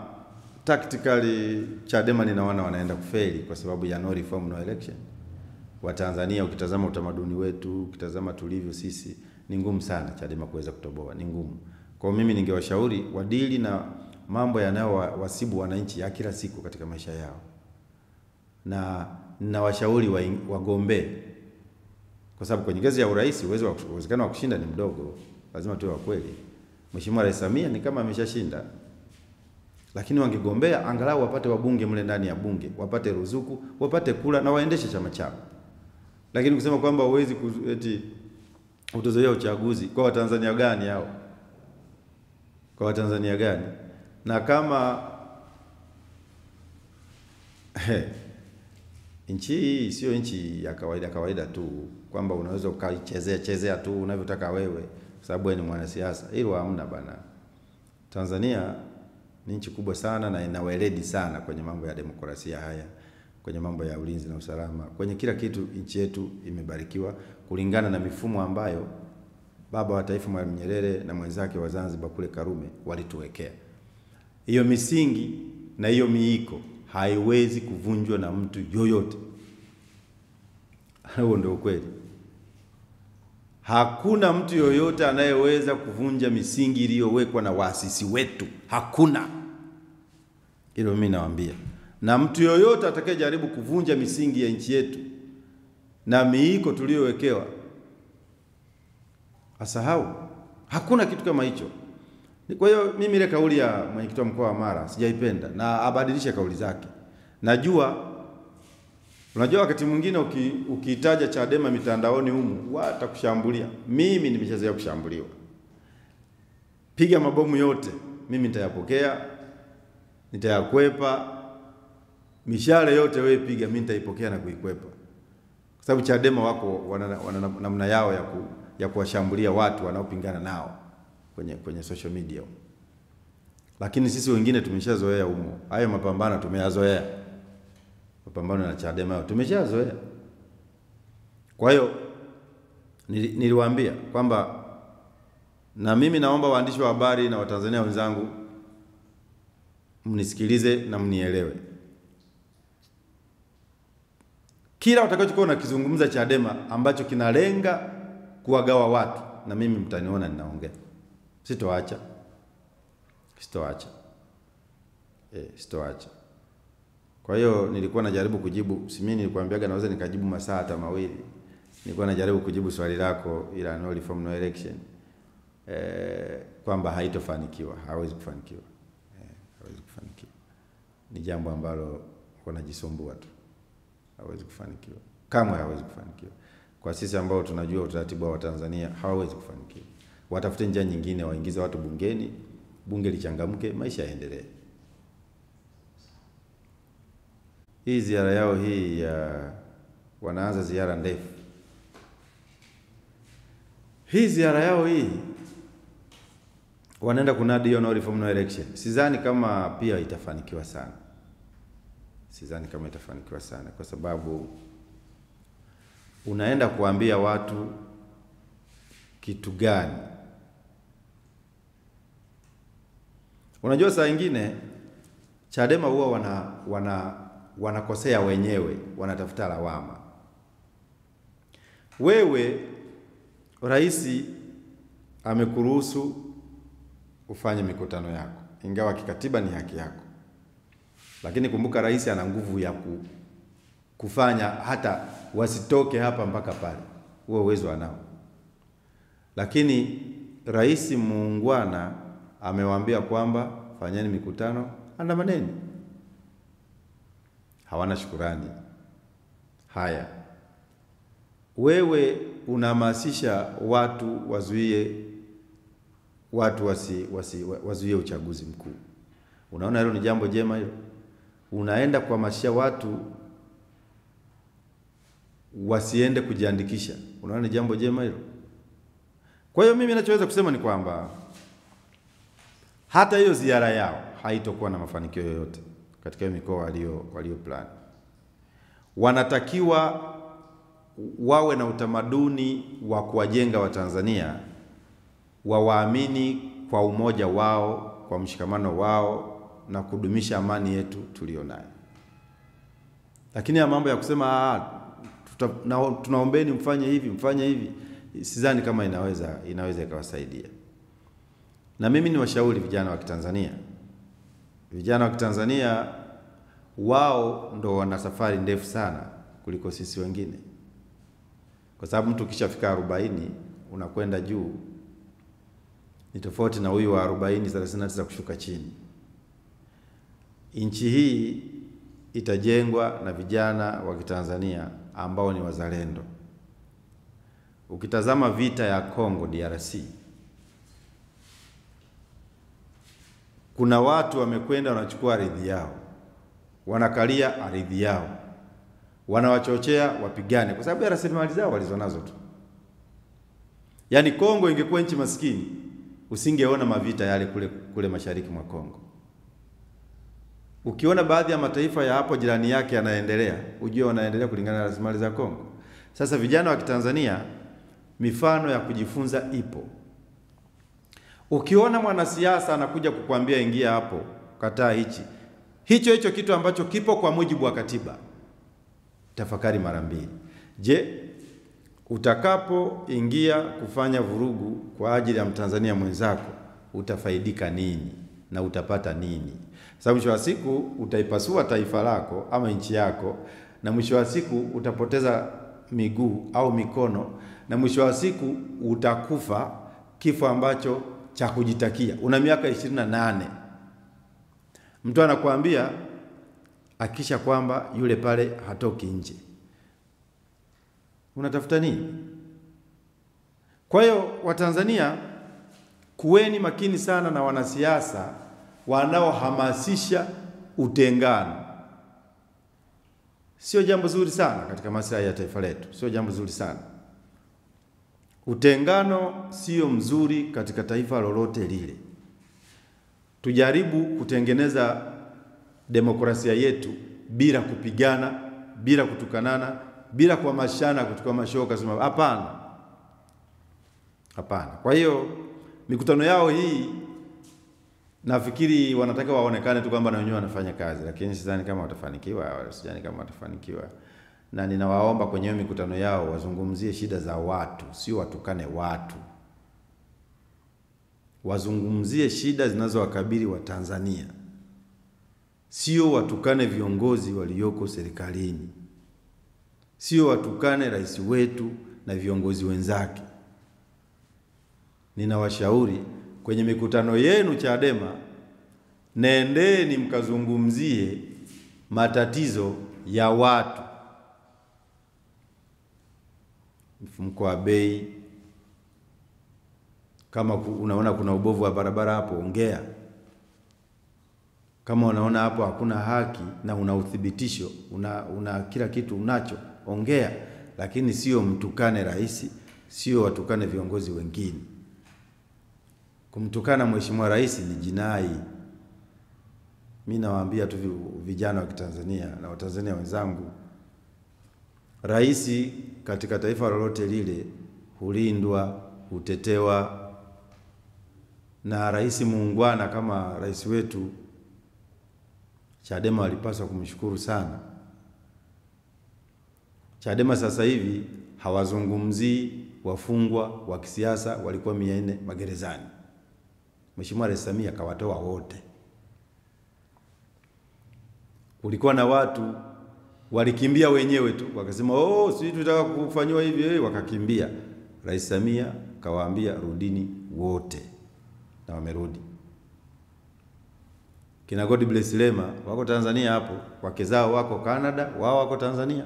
tactically Chadema ninaona wanaenda kufeli kwa sababu ya no reform no election. Wa Tanzania ukitazama utamaduni wetu, ukitazama tulivyo sisi, ni ngumu sana Chadema kuweza kutoboa, ni ngumu. Kwa mimi ningewashauri wadili na mambo yanayowasibu wananchi ya kila siku katika maisha yao. Na washauri wagombee. Kwa sababu kwenye ngazi ya urais uwezekano wa kushinda ni mdogo. Lazima tuwe wa kweli. Mheshimiwa Rais Samia ni kama ameshashinda. Lakini wangegombea angalau wapate wabunge mle ndani ya bunge, wapate ruzuku, wapate kula na waendeshe chama chao. Lakini kusema kwamba huwezi eti utozoea uchaguzi kwa Watanzania gani hao? Kwa Watanzania gani? Na kama nchi hii sio nchi ya kawaida tu kwamba unaweza ukaichezea tu unavyotaka wewe sababu wewe ni mwanasiasa. Hilo hamna bana. Tanzania ni nchi kubwa sana na ina weledi sana kwenye mambo ya demokrasia haya, kwenye mambo ya ulinzi na usalama, kwenye kila kitu. Nchi yetu imebarikiwa kulingana na mifumo ambayo baba wa taifa Mwalimu Nyerere na mwenzake wa Zanzibar kule Karume walituwekea. Hiyo misingi na hiyo miiko haiwezi kuvunjwa na mtu yoyote. Huo ndio ukweli. Hakuna mtu yoyote anayeweza kuvunja misingi iliyowekwa na waasisi wetu. Hakuna. Hilo mimi nawaambia. Na mtu yoyote atakayejaribu kuvunja misingi ya nchi yetu na miiko tuliyowekewa, asahau. Hakuna kitu kama hicho. Kwa hiyo mimi ile kauli ya mwenyekiti wa mkoa wa Mara sijaipenda na abadilishe kauli zake. Unajua wakati mwingine ukiitaja Chadema mitandaoni humu watakushambulia. Mimi nimeshazoea kushambuliwa. Piga mabomu yote, mimi nitayapokea, nitayakwepa. Mishale yote wewe piga, mimi nitaipokea na kuikwepa. Kwa sababu Chadema wako wana namna yao ya kuwashambulia watu wanaopingana nao kwenye social media. Lakini sisi wengine tumeshazoea humo. Hayo mapambano tumeyazoea. Mapambano na Chadema tumeshazoea. Kwa hiyo niliwaambia kwamba na mimi naomba waandishi wa habari na Watanzania wenzangu mnisikilize na mnielewe. Kila utakachokuwa unakizungumza Chadema ambacho kinalenga kuwagawa watu, na mimi mtaniona ninaongea. Sitoacha. Kwa hiyo nilikuwa najaribu kujibu, si mimi nilikwambiaga naweza nikajibu masaa hata mawili. Nilikuwa najaribu kujibu swali lako ila no reform no election. kwamba haitofanikiwa, hawezi kufanikiwa. Hawezi kufanikiwa. Ni jambo ambalo wanajisumbua tu. Hawezi kufanikiwa. Kamwe hawezi kufanikiwa. Kwa sisi ambao tunajua utaratibu wa Tanzania, hawezi kufanikiwa. Watafute njia nyingine, waingize watu bungeni, bunge lichangamke, maisha yaendelee. Hii ziara yao hii wanaanza ziara ndefu. Hii ziara yao hii wanaenda kunadi no reform no election. Sidhani kama pia itafanikiwa sana. Sidhani kama itafanikiwa sana kwa sababu unaenda kuambia watu kitu gani? Unajua saa nyingine Chadema huwa wanakosea wenyewe, wanatafuta lawama. Wewe rais amekuruhusu ufanye mikutano yako, ingawa kikatiba ni haki yako. Lakini kumbuka rais ana nguvu ya kufanya hata wasitoke hapa mpaka pale. Huo uwezo anao. Lakini rais muungwana amewaambia kwamba fanyeni mikutano, andamaneni. Hawana shukurani. Haya. Wewe unahamasisha watu wazuie uchaguzi mkuu. Unaona hilo ni jambo jema hilo? Unaenda kuhamasisha watu wasiende kujiandikisha. Unaona ni jambo jema hilo? Kwa hiyo mimi ninachoweza kusema ni kwamba hata hiyo ziara yao haitakuwa na mafanikio yoyote katika mikoa walio plan. Wanatakiwa wawe na utamaduni wa kuwajenga Watanzania, waamini kwa umoja wao, kwa mshikamano wao na kudumisha amani yetu tulionayo. Lakini ya mambo ya kusema tunaombeni mfanye hivi, sidhani kama inaweza ikawasaidia. Na mimi ni washauri vijana wa Kitanzania. Vijana wa Kitanzania wao ndo wana safari ndefu sana kuliko sisi wengine. Kwa sababu mtu kishafika 40 unakwenda juu. Ni tofauti na huyu wa 39 kushuka chini. Nchi hii itajengwa na vijana wa Kitanzania ambao ni wazalendo. Ukitazama vita ya Kongo DRC, kuna watu wamekwenda wanachukua ardhi yao, wanakalia ardhi yao, wanawachochea wapigane kwa sababu ya rasilimali zao walizonazo tu. Yaani Kongo ingekuwa nchi maskini, usingeona mavita yale kule mashariki mwa Kongo. Ukiona baadhi ya mataifa ya hapo jirani yake yanaendelea, ujue wanaendelea kulingana na rasilimali za Kongo. Sasa vijana wa Kitanzania, mifano ya kujifunza ipo. Ukiona mwanasiasa anakuja kukuambia ingia hapo, kataa hicho kitu ambacho kipo kwa mujibu wa katiba, tafakari mara mbili. Je, utakapoingia kufanya vurugu kwa ajili ya Mtanzania mwenzako, utafaidika nini na utapata nini? Sababu mwisho wa siku utaipasua taifa lako ama nchi yako, na mwisho wa siku utapoteza miguu au mikono, na mwisho wa siku utakufa kifo ambacho cha kujitakia. Una miaka 28. Mtu anakuambia akisha kwamba yule pale hatoki nje. Unatafuta nini? Kwa hiyo Watanzania, kuweni makini sana na wanasiasa wanaohamasisha utengano. Sio jambo zuri sana katika maslahi ya taifa letu. Sio jambo zuri sana. Utengano sio mzuri katika taifa lolote lile. Tujaribu kutengeneza demokrasia yetu bila kupigana, bila kutukanana, bila kuhamashana kuchukua mashoka sema hapana. Hapana. Kwa hiyo mikutano yao hii nafikiri wanataka waonekane tu kwamba na wenyewe wanafanya kazi, lakini sidhani kama watafanikiwa. Na ninawaomba kwenye mikutano yao wazungumzie shida za watu, sio watukane watu. Wazungumzie shida zinazowakabili wa Tanzania. Sio watukane viongozi walioko serikalini. Sio watukane rais wetu na viongozi wenzake. ninawashauri kwenye mikutano yenu Chadema, nendeni mkazungumzie matatizo ya watu, mfumuko wa bei. Kama unaona kuna ubovu wa barabara hapo, ongea. Kama unaona hapo hakuna haki na una uthibitisho, una kila kitu unacho, ongea. Lakini sio mtukane rais, sio watukane viongozi wengine. Kumtukana mheshimiwa rais ni jinai. Mimi nawaambia tu vijana wa Kitanzania na Watanzania wenzangu, rais katika taifa lolote lile hulindwa, hutetewa, na rais muungwana kama rais wetu Chadema walipaswa kumshukuru sana. Chadema sasa hivi hawazungumzii wafungwa wa kisiasa walikuwa 400 magerezani. Mheshimiwa Rais Samia kawatoa wote. Kulikuwa na watu walikimbia wenyewe tu, wakasema sisi tunataka kufanywa hivi, wakakimbia. Rais Samia kawaambia rudini wote, na wamerudi. Kina God Bless Lema wako Tanzania hapo, wake zao wako Canada, wao wako Tanzania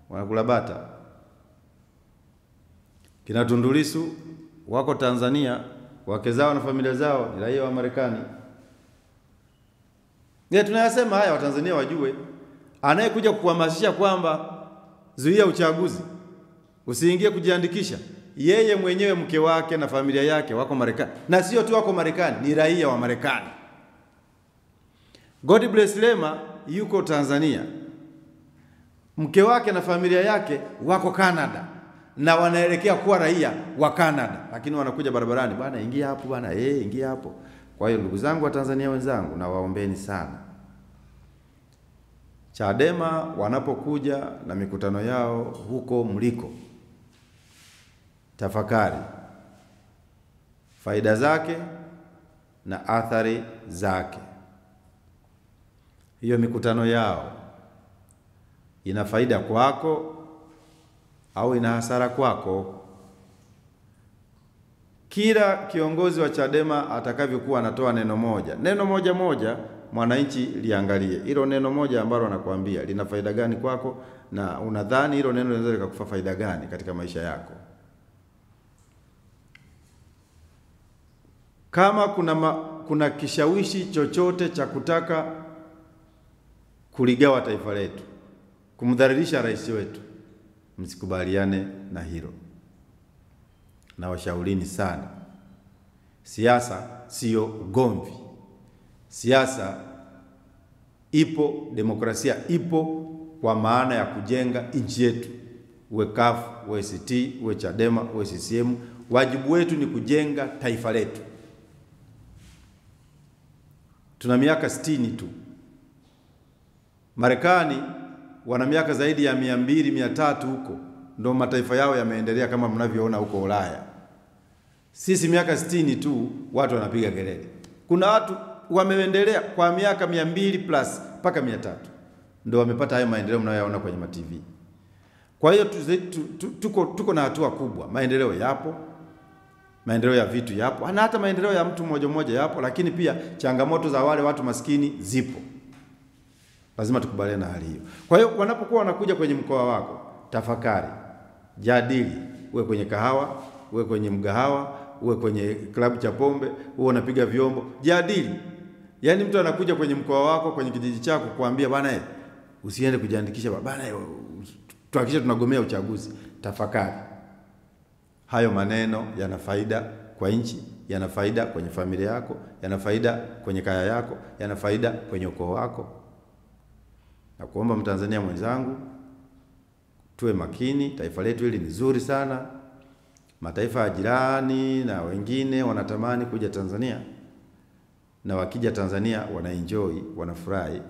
wanakula bata. Kina Tundu Lissu wako Tanzania, wake zao na familia zao ni raia wa Marekani. Tunayasema haya Watanzania wajue. Anayekuja kuhamasisha kwamba zuia uchaguzi, usiingie kujiandikisha, yeye mwenyewe, mke wake na familia yake wako Marekani, na sio tu wako Marekani, ni raia wa Marekani. God Bless Lema yuko Tanzania, mke wake na familia yake wako Canada, na wanaelekea kuwa raia wa Canada, lakini wanakuja barabarani, bwana ingia hapo bwana, ingia hapo. Kwa hiyo ndugu zangu wa Tanzania wenzangu, na waombeni sana Chadema wanapokuja na mikutano yao huko mliko, tafakari faida zake na athari zake. Hiyo mikutano yao ina faida kwako au ina hasara kwako? Kila kiongozi wa Chadema atakavyokuwa anatoa neno moja, mwananchi liangalie. Hilo neno moja ambalo anakuambia lina faida gani kwako, na unadhani hilo neno linaweza likakupa faida gani katika maisha yako? Kama kuna kishawishi chochote cha kutaka kuligawa taifa letu, kumdhalilisha rais wetu, msikubaliane na hilo. Na washaurini sana, siasa sio ugomvi. Siasa ipo, demokrasia ipo kwa maana ya kujenga nchi yetu. Uwe CUF, uwe ACT, uwe Chadema, uwe CCM, wajibu wetu ni kujenga taifa letu. Tuna miaka 60 tu. Marekani wana miaka zaidi ya 200, 300 huko, ndio mataifa yao yameendelea kama mnavyoona huko Ulaya. Sisi miaka 60 tu watu wanapiga kelele. Kuna watu wameendelea kwa miaka 200 plus mpaka 300, ndio wamepata hayo maendeleo mnayoyaona kwenye TV. Kwa hiyo tuko na hatua kubwa. Maendeleo yapo, maendeleo ya vitu yapo, na hata maendeleo ya mtu mmoja yapo, lakini pia changamoto za wale watu maskini zipo. Lazima tukubaliane na hali hiyo. Kwa hiyo wanapokuwa wanakuja kwenye mkoa wako, tafakari, jadili. Uwe kwenye kahawa, uwe kwenye mgahawa, uwe kwenye klabu cha pombe, uwe unapiga vyombo, jadili. Yaani mtu anakuja kwenye mkoa wako, kwenye kijiji chako kuambia bwana usiende kujiandikisha bwana, tuhakikishe tunagomea uchaguzi. Tafakari. Hayo maneno yana faida kwa nchi, yana faida kwenye familia yako, yana faida kwenye kaya yako, yana faida kwenye ukoo wako. Na kuomba Mtanzania mwenzangu, tuwe makini. Taifa letu hili ni zuri sana. Mataifa ya jirani na wengine wanatamani kuja Tanzania, na wakija Tanzania wanaenjoy, wanafurahi.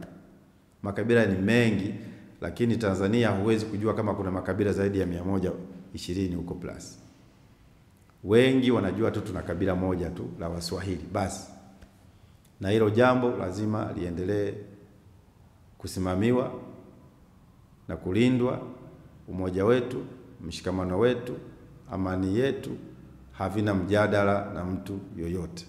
Makabila ni mengi, lakini Tanzania huwezi kujua kama kuna makabila zaidi ya 120 huko plus. Wengi wanajua tu tuna kabila moja tu la Waswahili basi. Na hilo jambo lazima liendelee kusimamiwa na kulindwa. Umoja wetu, mshikamano wetu, amani yetu havina mjadala na mtu yoyote.